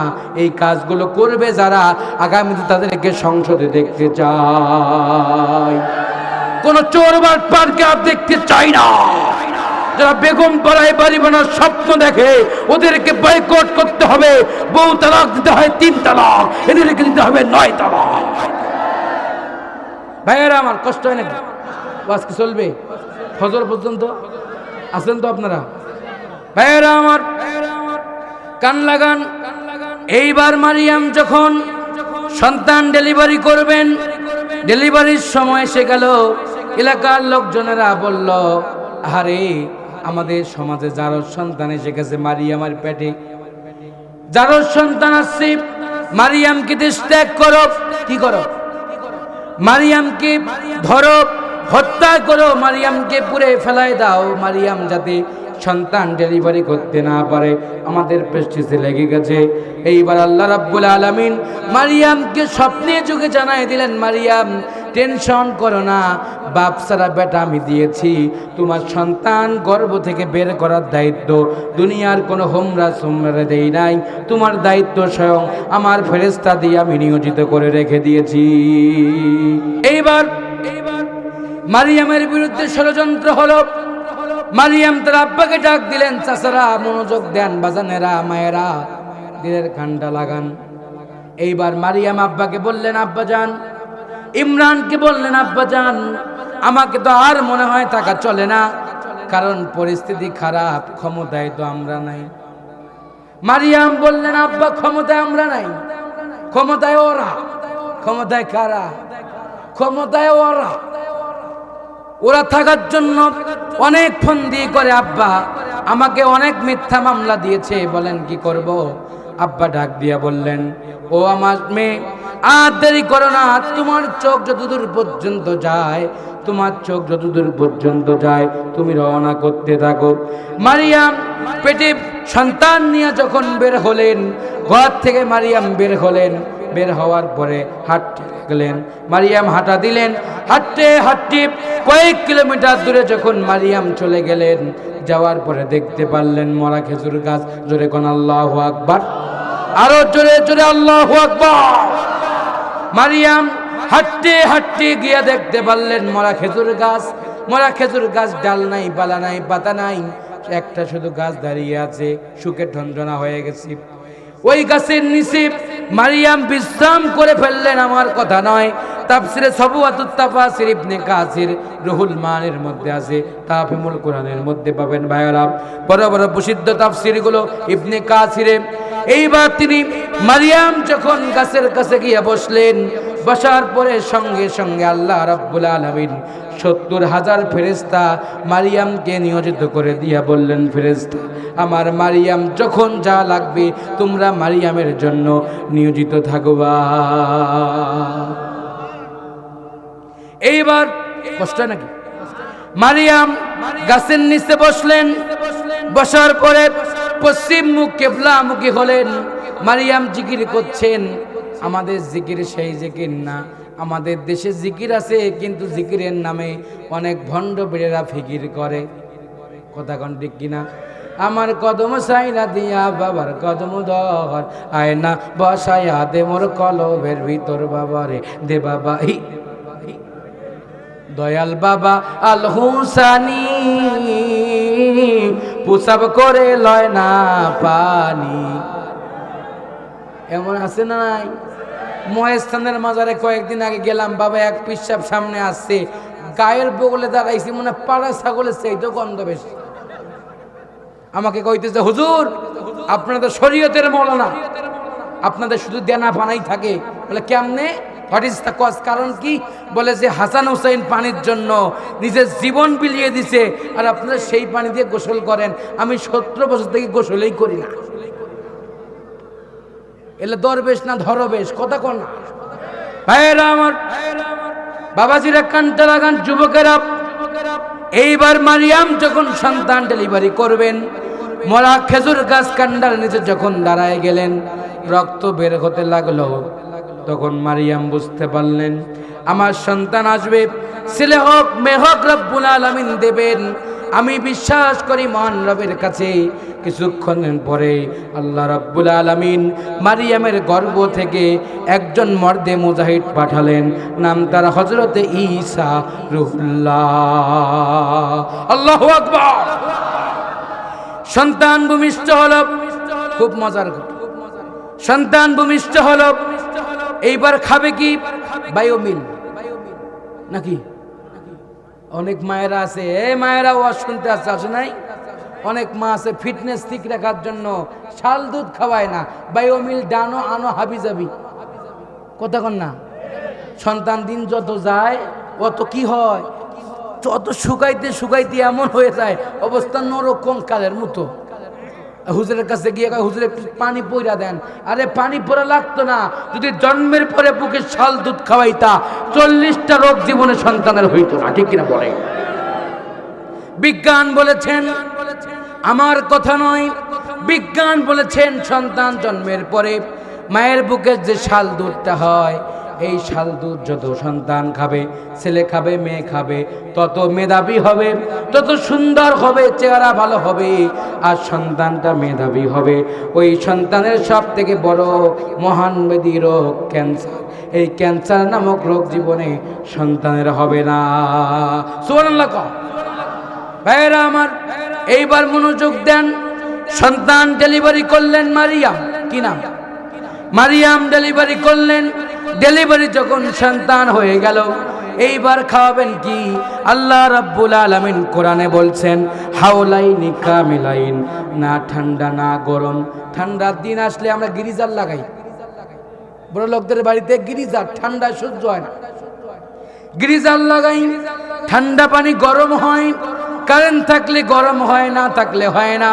এই কাজগুলো করবে যারা, আগামীতে তাদেরকে সংসদে দেখতে চাই। কোন চোর বাটপারকে আর দেখতে চাই না। যারা বেগম পাড়ায় বাড়ি বানার স্বপ্ন দেখে ওদেরকে বয়কট করতে হবে। বউ তালাক দিতে হয় 3 তালাক, এদেরকে দিতে হবে 9 তালাক। ভাইয়েরা আমার কষ্ট হয় নাকি? ওয়াজ কি চলবে ফজর পর্যন্ত? আছেন তো আপনারা? ভাইয়েরা আমার কান লাগান। এইবার মারিয়াম যখন সন্তান ডেলিভারি করবেন, ডেলিভারির সময় এসে গেল। এলাকার লোকজনেরা বলল, আরে আমাদের সমাজে যার সন্তান এসে গেছে মারিয়ামের পেটে, যার সন্তান আসছে, মারিয়ামকে দেশ ত্যাগ করো। কি করো? মারিয়ামকে ধরো, হত্যা করো, মারিয়ামকে পুড়ে ফেলায় দাও, মারিয়াম যাতে সন্তান ডেলিভারি করতে না পারে। আমাদের প্রেস্টিজে লেগে গেছে। এইবার আল্লাহ রাব্বুল আলামিন মারিয়ামকে স্বপ্নে যুগে জানাই দিলেন, মারিয়াম টেনশন করো না, বাপ সারা বেটা আমি দিয়েছি, তোমার সন্তান গর্ভ থেকে বের করার দায়িত্ব দুনিয়ার কোনো হোমরা সোমরা দেই নাই, তোমার দায়িত্ব স্বয়ং আমার ফেরেশতা দিয়ে আমি নিয়োজিত করে রেখে দিয়েছি। এইবার মারিয়ামের বিরুদ্ধে ষড়যন্ত্র হলো। মারিয়াম তার আব্বাকে ডাক দিলেন, চাচারা মনোযোগ দেন, বাজানেরা মায়েরা দিলের কানটা লাগান। এইবার মারিয়াম আব্বাকে বললেন, আব্বা যান। ইমরানকে বললেন, আব্বা যান আমাকে তো আর মনে হয় থাকা চলে না, কারণ পরিস্থিতি খারাপ, ক্ষমতায় তো আমরা নাই। মারিয়াম বললেন, আব্বা ক্ষমতায় আমরা নাই, ক্ষমতায় ওরা। ক্ষমতায় কারা? ক্ষমতায় ওরা। ওরা থাকার জন্য অনেক ফন্দি করে, আব্বা আমাকে অনেক মিথ্যা মামলা দিয়েছে, বলেন কি করব? আব্বা ডাক দিয়া বললেন, ও আমার মেয়ে, আর দেরি করো না, তোমার চোখ যতদূর পর্যন্ত যায়, তোমার চোখ যতদূর পর্যন্ত যায় তুমি রওনা করতে থাকো। মারিয়াম পেটে সন্তান নিয়ে যখন বের হলেন, ঘর থেকে মারিয়াম বের হলেন। বের হওয়ার পরে হাঁটতে গেলেন, মারিয়াম হাঁটা দিলেন। হাঁটতে হাঁটতে কয়েক কিলোমিটার দূরে যখন মারিয়াম চলে গেলেন, যাওয়ার পরে দেখতে পারলেন মরা খেজুর গাছ। জোরে কোন আল্লাহু আকবার, আরো জোরে জোরে আল্লাহু আকবার। মারিয়াম হাঁটতে হাঁটতে গিয়ে দেখতে পারলেন মরা খেজুর গাছ। মরা খেজুর গাছ, ডাল নাই, পালা নাই, পাতা নাই, একটা শুধু গাছ দাঁড়িয়ে আছে, শুকে ঠনঠনা হয়ে গেছে। ওই গাছের নিচে মারিয়াম বিশ্রাম করে ফেললেন। আমার কথা নয়, তাফসিরে সবুয়াতুত তাফাসির ইবনে কাসির রুহুল মানের মধ্যে আছে, তাফহিমুল কোরআনের মধ্যে পাবেন ভাইরা, বড় বড় প্রসিদ্ধ তাফসিরগুলো ইবনে কাসিরে। এইবার তিনি মারিয়াম যখন গাছের কাছে গিয়ে বসলেন, বসার পরে সঙ্গে সঙ্গে আল্লাহ রাব্বুল আলামিন ৭০,০০০ ফেরেশতা মারিয়ামকে নিয়োজিত করে দিয়া বললেন, ফেরেশতা আমার মারিয়াম যখন যা লাগবে তোমরা মারিয়ামের জন্য নিয়োজিত থাকবা। এইবার কষ্ট নাকি? মারিয়াম গাছের নিচে বসলেন, বসার পরে পশ্চিম মুখ কিবলামুখী হলেন। মারিয়াম জিকির করছেন। আমাদের জিকির সেই জিকির না, আমাদের দেশে জিকির আছে কিন্তু জিকিরের নামে অনেক ভণ্ড বেড়েরা ফিকির করে। কথা কোন ঠিক কিনা? আমার কদম সাইনা দিয়া বাবার কদম ধর, আয়না বসায়া দে মোর কলবের ভিতর বাবারে দে বাবা। দয়াল বাবা আল হুসানি পুসাব করে লয় না পানি। এমন আছে না নাই? মহেস্থানের মাজারে কয়েকদিন আগে গেলাম, বাবা এক পিসাব সামনে আসছে, গায়ের বগলে দাঁড়াইছি, মনে পাড়া ছাগলের চাইতেও গন্ধ বেশি। আমাকে কইতেছে, হুজুর আপনাদের শরীয়তের মৌলানা, আপনাদের শুধু দেনা পানাই থাকে। বলে কেমনে? What is the cause? কারণ কি? বলে যে হাসান হুসাইন পানির জন্য নিজের জীবন বিলিয়ে দিছে, আর আপনারা সেই পানি দিয়ে গোসল করেন। আমি ৭০ বছর থেকে গোসলই করি না। এলে দরবেশ না ধরবেশ? কথা কোন না ভাইয়েরা আমার, বাবাজিরা কানটা লাগান, যুবকেরা। এইবার মারিয়াম যখন সন্তান ডেলিভারি করবেন, মরা খেজুর গাছ কান্ডার নিচে যখন দাঁড়ায় গেলেন, রক্ত বের হতে লাগলো, তখন মারিয়াম বুঝতে পারলেন আমার সন্তান আসবে, ছেলে হোক মেয়ে হোক রব্বুল আলামিন দেবেন। আমি বিশ্বাস করি মহান রবের কাছে। কিছুক্ষণ পরে আল্লাহ রাব্বুল আলামিন মারিয়ামের গর্ভ থেকে একজন মর্দে মুজাহিদ পাঠালেন, নাম তার হযরতে ঈসা রূহুল্লাহ। আল্লাহু আকবার। সন্তান ভূমিষ্ঠ হলো, খুব মজার কথা, সন্তান ভূমিষ্ঠ হলো। এইবার খাবে কি? বায়োমিল নাকি? অনেক মায়েরা আছে, এই মায়েরা ওয়াজ শুনতে আসছে, আসে নাই? অনেক মা আছে ফিটনেস ঠিক রাখার জন্য শাল দুধ খাওয়ায় না, বায়োমিল ডানো আনো হাবি যাবি। কথা কন না? সন্তান দিন যত যায় অত কি হয়, যত শুকাইতে শুকাইতে এমন হয়ে যায় অবস্থা নরক কঙ্কালের মতো। হুজুরের কাছে গিয়ে হুজুর একটু পানি পইরা দেন। আরে পানি পরা লাগতো না, যদি জন্মের পরে বুকে শাল দুধ খাওয়াইতা 40টা রোগ জীবনে সন্তানের হইতো না। ঠিক কিনা বলে? বিজ্ঞান বলেছেন, আমার কথা নয়, বিজ্ঞান বলেছেন সন্তান জন্মের পরে মায়ের বুকের যে শাল দুধটা হয়, এই শাল দুধ যত সন্তান খাবে, ছেলে খাবে মেয়ে খাবে, তত মেধাবী হবে, তত সুন্দর হবে, চেহারা ভালো হবে, আর সন্তানটা মেধাবী হবে। ওই সন্তানের সব থেকে বড় মহান ব্যাধি রোগ ক্যান্সার। এই ক্যান্সার নামক রোগ জীবনে সন্তানের হবে না। সুবহানাল্লাহ। ভাইয়েরা আমার, এইবার মনোযোগ দেন। সন্তান ডেলিভারি করলেন মারিয়াম, কি নাম? মারিয়াম ডেলিভারি করলেন। ডেলিভারি যখন সন্তান হয়ে গেল, এইবার খাওয়াবেন কি? আল্লাহ রাব্বুল আলামিন কোরআনে বলছেন হাওলাইনি কামিলাইন, না ঠান্ডা না গরম। ঠান্ডার দিন আসলে আমরা গিরিজার লাগাই, বড় লোকদের বাড়িতে গিরিজার, ঠান্ডা সহ্য হয় না, গিরিজার লাগাই। ঠান্ডা পানি গরম হয়, কারেন্ট থাকলে গরম হয়, না থাকলে হয় না।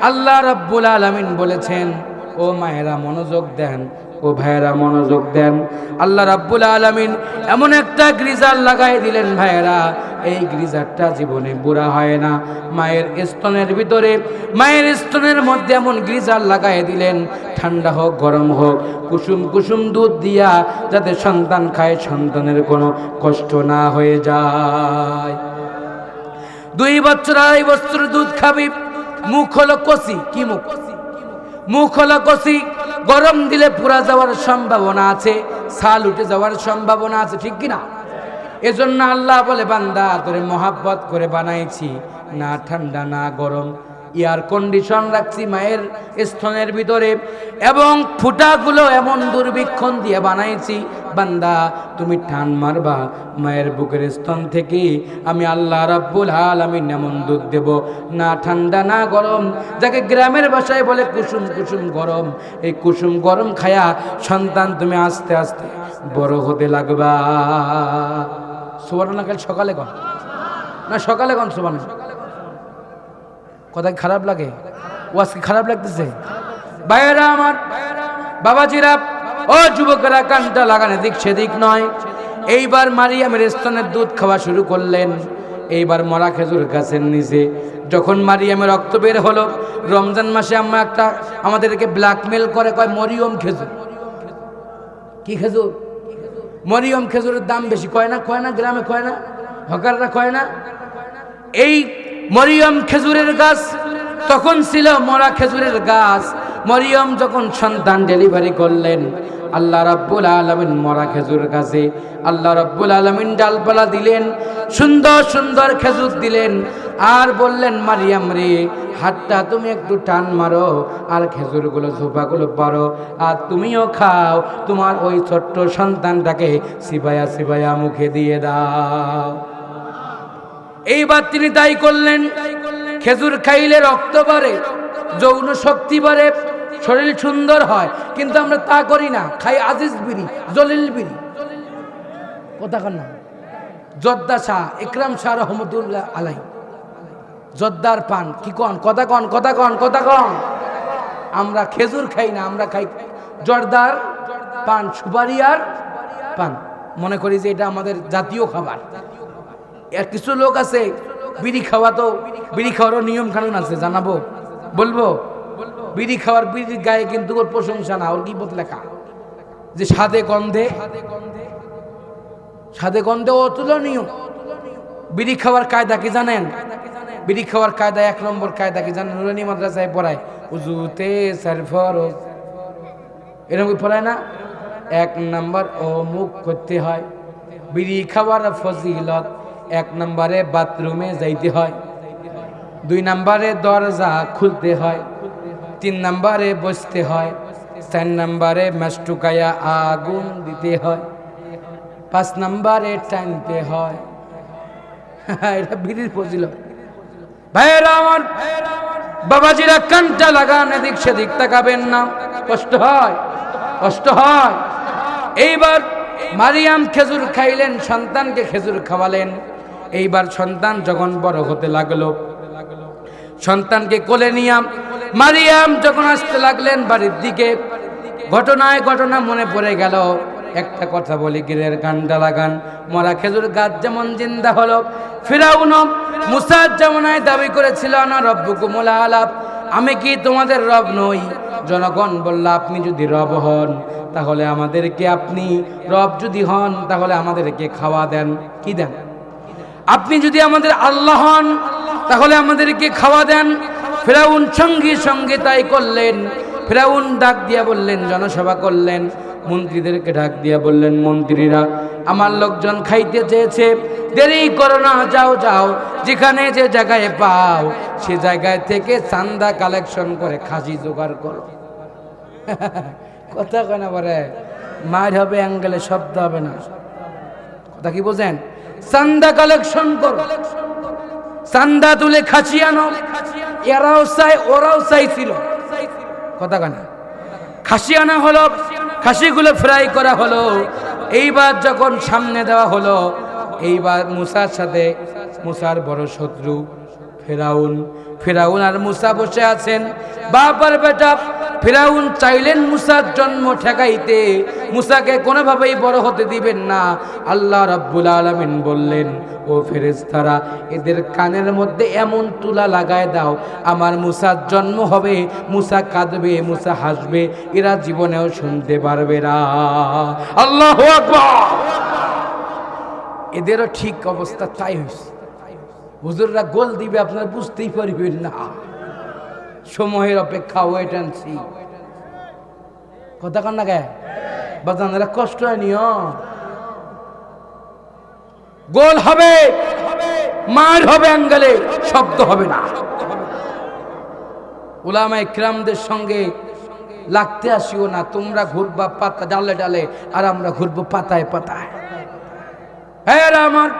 আল্লাহ রাব্বুল আলামিন বলেছেন, ও মায়েরা মনোযোগ দেন, ও ভাইয়েরা মনোযোগ দেন। আল্লাহ রাব্বুল আলামিন এমন একটা গ্রিজার লাগাই দিলেন ভাইয়েরা, এই গ্রিজারটা জীবনে বুড়া হয় না। মায়ের স্তনের ভিতরে, মায়ের স্তনের মধ্যে এমন গ্রিজার লাগাই দিলেন, ঠান্ডা হোক গরম হোক, কুসুম কুসুম দুধ দিয়া যাতে সন্তান খায়, সন্তানের কোনো কষ্ট না হয়ে যায়। 2 বছর 2.5 বছর দুধ খাবি, মুখ হলো কষি। কি মুখ? মুখ হলো কষি। গরম দিলে পুরা যাওয়ার সম্ভাবনা আছে, ছাল উঠে যাওয়ার সম্ভাবনা আছে, ঠিক কিনা? এজন্য আল্লাহ বলে, বান্দা তোরে মহাব্বত করে বানাইছি, না ঠান্ডা না গরম। এয়ার কন্ডিশন রাখছি মায়ের স্তনের ভিতরে, এবং ফুটাগুলো এমন দুর্ভিক্ষণ দিয়ে বানাইছি, বান্দা তুমি টান মারবা মায়ের বুকের স্তন থেকে আমি আল্লাহ রাব্বুল আলামিন এমন দুধ দেব, না ঠান্ডা না গরম, যাকে গ্রামের ভাষায় বলে কুসুম কুসুম গরম। এই কুসুম গরম খায়া সন্তান তুমি আস্তে আস্তে বড় হতে লাগবা। সুবহানাল্লাহ। কাল সকালে কন না, সকালে কন সুবহানাল্লাহ। কথা খারাপ লাগে? ওয়াজ কি খারাপ লাগতেছে? ভাইয়েরা আমার, বাবাজিরা, ও যুবকেরা, কানটা লাগানো দিক সেদিক নয়। এইবার মারিয়ামের স্তনের দুধ খাওয়া শুরু করলেন। এইবার মরা খেজুর গাছের নিচে যখন মারিয়ামের রক্ত বের হলো, রমজান মাসে আমরা একটা আমাদেরকে ব্ল্যাকমেল করে, কয় মরিয়ম খেজুর। কি খেজুর? মরিয়ম খেজুরের দাম বেশি, কয় না? কয় না? গ্রামে কয় না? হকাররা কয় না? এই মরিয়ম খেজুরের গাছ তখন ছিল মরা খেজুরের গাছ। মরিয়ম যখন সন্তান ডেলিভারি করলেন, আল্লাহ রাব্বুল আলামিন মরা খেজুর গাছে আল্লাহ রাব্বুল আলামিন ডালপালা দিলেন, সুন্দর সুন্দর খেজুর দিলেন, আর বললেন মারিয়াম রে, হাতটা তুমি একটু টান মারো আর খেজুরগুলো ঝোপাগুলো পারো, আর তুমিও খাও, তোমার ওই ছোট্ট সন্তানটাকে সিবায়া সিবায়া মুখে দিয়ে দাও। এইবার তিনি তাই করলেন। খেজুর খাইলে রক্ত বাড়ে, যৌন শক্তি বাড়ে, শরীর সুন্দর হয়, কিন্তু আমরা তা করি না, খাই আজিজ বিড়ি, জলিল বিড়ি। কথা কন না? জর্দা শাহ, ইকরাম শাহ রহমতুল্লাহ আলাই, জর্দার পান, কি কন? কথা কন, কথা কন, কথা কন। আমরা খেজুর খাই না, আমরা খাই জর্দার পান, সুপারি আর পান। মনে করি যে এটা আমাদের জাতীয় খাবার। আর কিছু লোক আছে বিড়ি খাওয়া, তো বিড়ি খাওয়ারও নিয়ম কানুন আছে, জানাবো, বলবো। বিড়ি খাওয়ার, বিড়ির গায়ে কিন্তু ওর প্রশংসা না, ওর গীবত লেখা, যে স্বাদে গন্ধে, স্বাদে গন্ধে অতুলনীয়। বিড়ি খাওয়ার কায়দা কি জানেন? বিড়ি খাওয়ার কায়দা, 1 নম্বর কায়দা কি জানেন? নুরানি মাদ্রাসায় পড়ায়, উজুতে সরফরজ, এরকম পড়ায় না? 1 নম্বর ও মুখ করতে হয়। বিড়ি খাওয়ার ফজিলত, 1 নম্বরে বাথরুমে যাইতে হয়, 2 নম্বরে দরজা খুলতে হয়, 3 নম্বরে বসতে হয়, 4 নম্বরে মাস্টুকায়া আগুন দিতে হয়, 5 নম্বরে টানতে হয়। এটা বিড়ির ফজিলত। ভাইয়েরা আমার, বাবাজিরা, কানটা লাগান, এদিক সেদিক তাকাবেন না, কষ্ট হয়, কষ্ট হয়। এইবার মারিয়াম খেজুর খাইলেন, সন্তানকে খেজুর খাওয়ালেন। এইবার সন্তান যখন বড় হতে লাগলো, সন্তানকে কোলে নিয়ে মারিয়াম যখন আসতে লাগলেন বাড়ির দিকে, ঘটনায় ঘটনা মনে পড়ে গেল। একটা কথা বলি, গিরের কানটা লাগান। মরা খেজুর গাছ যেমন জিন্দা হলো, ফিরাউন মুসার জামানায় দাবি করেছিল, না রব্বুকুমুল আলা, আমি কি তোমাদের রব নই? জনগণ বলল, আপনি যদি রব হন তাহলে আমাদেরকে, আপনি রব যদি হন তাহলে আমাদেরকে খাওয়া দেন। কি দেন? আপনি যদি আমাদের আল্লাহ হন তাহলে আমাদেরকে খাওয়া দেন। ফিরাউন সঙ্গে সঙ্গে তাই করলেন। ফিরাউন ডাক দিয়া বললেন, জনসভা করলেন, মন্ত্রীদেরকে ডাক দিয়া বললেন, মন্ত্রীরা, আমার লোকজন খাইতে চেয়েছে, দেরি করো না, যাও যাও, যেখানে যে জায়গায় পাও সে জায়গায় থেকে চান্দা কালেকশন করে খাসি জোগাড় করো। কথা কয় না? বলে মার হবে, অ্যাঙ্গেলে শব্দ হবে না। কথা কি বোঝেন? চান্দা কালেকশন করো, চান্দা তুলে খাসি আনো। এরাও চাই, ওরাও চাইছিল। কথা কয় না? খাসি আনা হলো, খাসিগুলো ফ্রাই করা হলো। এইবার যখন সামনে দেওয়া হলো, এইবার মুসার সাথে, মুসার বড় শত্রু ফিরাউন, ফিরাউন আর মুসা বসে আছেন, বাপ আর বেটা। ফিরাউন চাইলেন মুসার জন্ম ঠেকাইতে, মুসাকে কোনোভাবেই বড় হতে দিবেন না। আল্লাহ রাব্বুল আলামিন বললেন, ও ফেরেশতারা, এদের কানের মধ্যে এমন তুলা লাগায় দাও, আমার মুসার জন্ম হবে, মুসা কাঁদবে, মুসা হাসবে, এরা জীবনেও শুনতে পারবে না। আল্লাহু আকবার। এদেরও ঠিক অবস্থা তাই হয়েছে। হুজুররা গোল দিবে, আপনারা বুঝতেই পারবেন না। সময়ের অপেক্ষা, ওয়েট অ্যান্ড সি। কথা কন না গে বাজানেরা? কষ্ট হয়নি? গোল হবে, মার হবে, অ্যাঙ্গেলে শব্দ হবে না। উলামা ইকরামদের সঙ্গে লাগতে আসিও না, তোমরা ঘুরবা পাতা ডালে ডালে আর আমরা ঘুরবো পাতায় পাতায়। হ্যাঁ আমার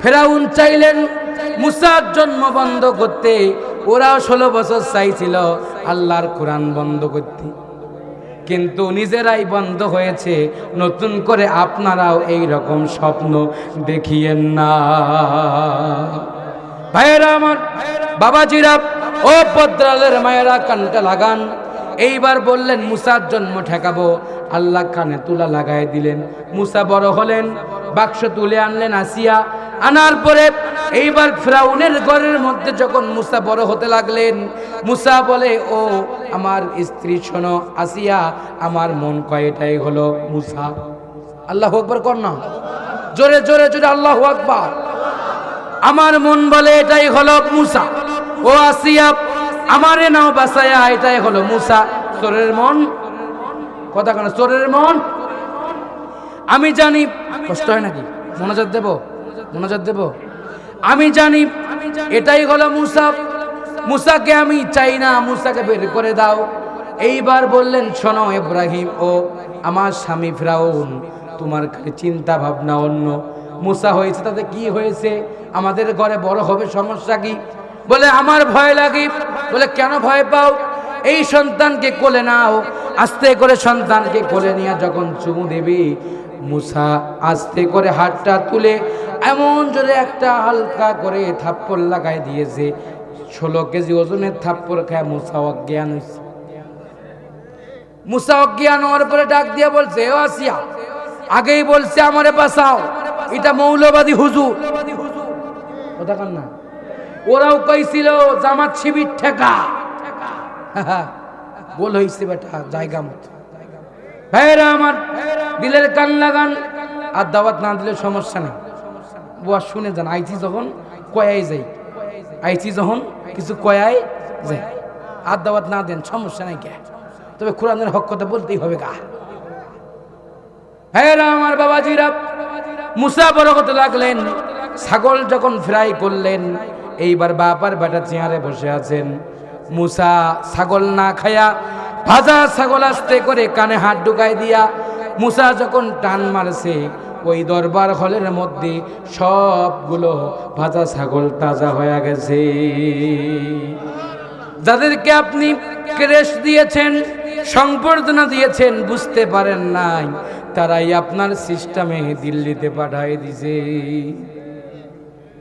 ফেরাউন চাইলেন মুসার জন্ম বন্ধ করতে, ওরাও 16 বছর চাইছিল আল্লাহর কোরআন বন্ধ করতে, কিন্তু নিজেরাই বন্ধ হয়েছে। নতুন করে আপনারাও এই রকম স্বপ্ন দেখিয়েন না। ভাইয়েরা আমার, বাবাজিরা, ও পদ্রালের মায়েরা, কানটা লাগান। এইবার বললেন মুসার জন্ম ঠেকাবো, আল্লাহ কানে তুলা লাগাই দিলেন। মুসা বড় হলেন, বাক্স তুলে আনলেন আসিয়া, আনার পরে এইবার ফিরাউনের ঘরের মধ্যে যখন মুসা বড় হতে লাগলেন, মুসা বলে, ও আমার স্ত্রী শোনো আসিয়া, আমার মন কয় এটাই হলো মুসা। আল্লাহু আকবার কর না, জোরে জোরে জোরে আল্লাহু আকবার। আমার মন বলে এটাই হলো মুসা। ও আসিয়া, আমারে নাও বাসায়া, এটাই হলো মুসা। চোরের মন কথা কেন, চোরের মন। আমি জানি কষ্ট হয় নাকি, মনোযোগ দেব, মনোযোগ দেব। আমি জানি এটাই হলো মুসা। মুসাকে আমি চাই না, মুসাকে বের করে দাও। এইবার বললেন, শোনো ইব্রাহিম ও আমার স্বামী ফিরাউন, তোমার খালি চিন্তা ভাবনা অন্য। মুসা হয়েছে তাতে কি হয়েছে, আমাদের ঘরে বড় হবে, সমস্যা কি? বলে আমার ভয় লাগে। বলে কেন ভয় পাও? এই সন্তানকে কোলে নাও। আস্তে করে সন্তানকে কোলে নিয়ে যখন চুমু দেবে, মুসা আস্তে করে হাতটা তুলে এমন জোরে একটা হালকা করে থাপ্পড় লাগাই দিয়েছে। 16 কেজি ওজনের থাপ্পড় খায় মুসা অজ্ঞান হয়েছে। মুসা অজ্ঞান হওয়ার পরে ডাক দিয়ে বলছে, ও আসিয়া, আগেই বলছে আমারে বাঁচাও, এটা মৌলবাদী হুজুর। কথা কান না, ওরাও কইছিল জামাত শিবির ঠেকা। বল হইছে বেটা জায়গা মতো। ভাইরা আমার, দিলের কান লাগান। আর দাওয়াত না দিলে সমস্যা নেই, বুয়া শুনে যান। আইছি যখন কয়াই যাই, আইছি যখন কিছু কয়াই যাই, আর দাওয়াত না দেন সমস্যা নাই কে, তবে কোরআনের হক কথা বলতেই হবে গা। ভাইরা আমার, বাবাজিরা, মুসা বড় হতে লাগলেন। ছাগল যখন ফ্রাই করলেন, এইবার বাবার বেটা চেয়ারে বসে আছেন। মুসা ছাগল না খায়া ভাজা ছাগল আস্তে করে কানে হাত ঢুকাই দিয়া মুসা যখন টান মারছে, ওই দরবার হলের মধ্যে সবগুলো ভাজা ছাগল তাজা হয়ে গেছে। যাদেরকে আপনি ক্রেশ দিয়েছেন, সংবর্ধনা দিয়েছেন, বুঝতে পারেন নাই, তারাই আপনার সিস্টেমে দিল্লিতে পাঠাই দিছে।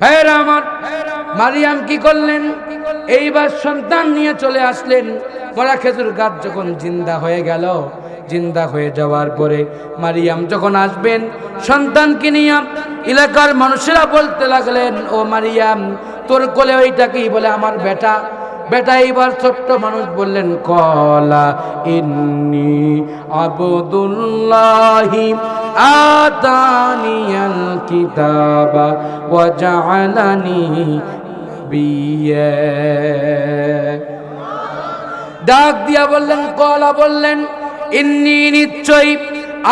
ভাইরা আমার, মারিয়াম কি করলেন? এইবার সন্তান নিয়ে চলে আসলেন। মরা খেজুর গাছ যখন জিন্দা হয়ে গেল, জিন্দা হয়ে যাওয়ার পরে মারিয়াম যখন আসবেন সন্তানকে নিয়ে, এলাকার মানুষেরা বলতে লাগলেন, ও মারিয়াম, তোর কোলে ওইটাকেই বলে আমার বেটা। বেটা এইবার ছোট্ট মানুষ বললেন, কলা ইন্নি আবদুল্লাহি আতানিয়াল কিতাবা ওয়া জাআলানি বিয়া। ডাক দিয়া বললেন, কলা বললেন, ইন্নি নিশ্চয়ই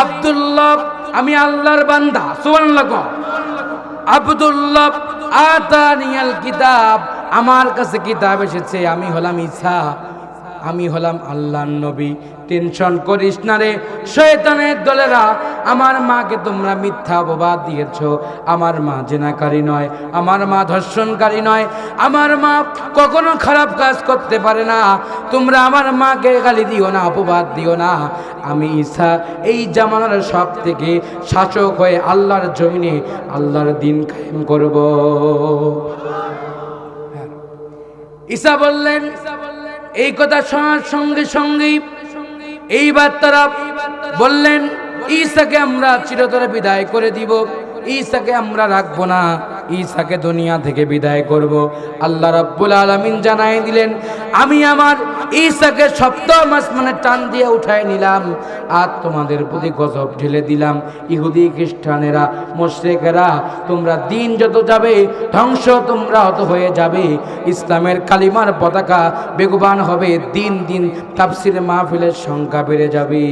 আব্দুল্লাহ, আমি আল্লাহর বান্দা। সুবহানাল্লাহ। আব্দুল্লাহ আতানিয়াল কিতাব, আমার কাছে কিতাব এসেছে। আমি হলাম ঈসা, আমি হলাম আল্লাহর নবী। টেনশন করিস না রে শয়তানের দলেরা। আমার মাকে তোমরা মিথ্যা অপবাদ দিয়েছ। আমার মা জেনাকারী নয়, আমার মা ধর্ষণকারী নয়, আমার মা কখনো খারাপ কাজ করতে পারে না। তোমরা আমার মাকে গালি দিও না, অপবাদ দিও না। আমি ঈসা এই জামানার সব থেকে শাসক হয়ে আল্লাহর জমিনে আল্লাহর দিন কায়েম করব। ঈসা বললেন, এই কথা শোনার সঙ্গে সঙ্গেই এইবার তারা বললেন, ঈসাকে আমরা চিরতরে বিদায় করে দিব, ঈসাকে আমরা রাখবো না, ঈসাকে দুনিয়া থেকে বিদায় করব। আল্লাহ রাব্বুল আলামিন জানাই দিলেন, আমি আমার ঈসাকে সপ্তম আসমানে টান দিয়ে উঠায় নিলাম আর তোমাদের প্রতি গজব ঢেলে দিলাম। ইহুদি খ্রিস্টানেরা, মুশরিকেরা, তোমরা দিন যত যাবে ধ্বংস তোমরা হত হয়ে যাবে। ইসলামের কালিমার পতাকা বেগবান হবে, দিন দিন তাফসীর মাহফিলের সংখ্যা বেড়ে যাবে।